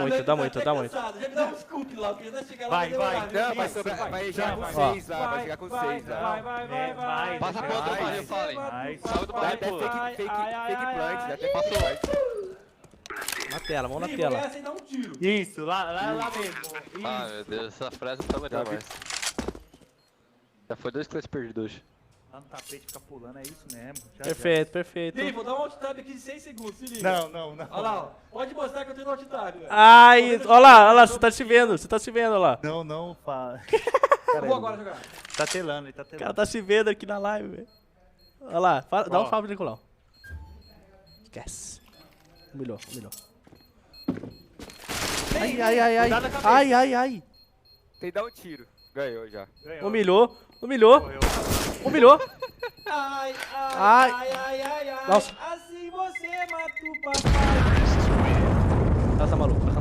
muito, dá muito, dá muito. Já me dá um scoop lá, porque vai chegar lá. Vai. Não, vai chegar com 6 lá, vai chegar com 6 lá. Vai. Passa pro outro barril, Fallen. Salve do Dá barril, até pô. fake plant, dá até fake plant. Na tela, mão na Sim, tela. vou sem dar um tiro. Isso, lá mesmo. Ah, meu Deus, essa frase não tá melhor mais. Já foi 2 cliques perdidos hoje. Lá no tapete, fica pulando, é isso mesmo. Perfeito, perfeito. Sim, vou dar um alt tab aqui de 6 segundos, se liga. Não. Olha lá, ó. Pode mostrar que eu tenho no alt tab, velho. Ai, olha lá, você tá se vendo, olha lá. Não, fala. Eu vou agora jogar. Tá telando, ele tá O cara telando. tá se vendo aqui na live, velho. Olha lá, dá um salve, Nicolau. Esquece. Humilhou. Ai. Tem que dar um tiro. Ganhou já. Humilhou. Ai. Nossa. Assim você mata o papai. Tá maluco.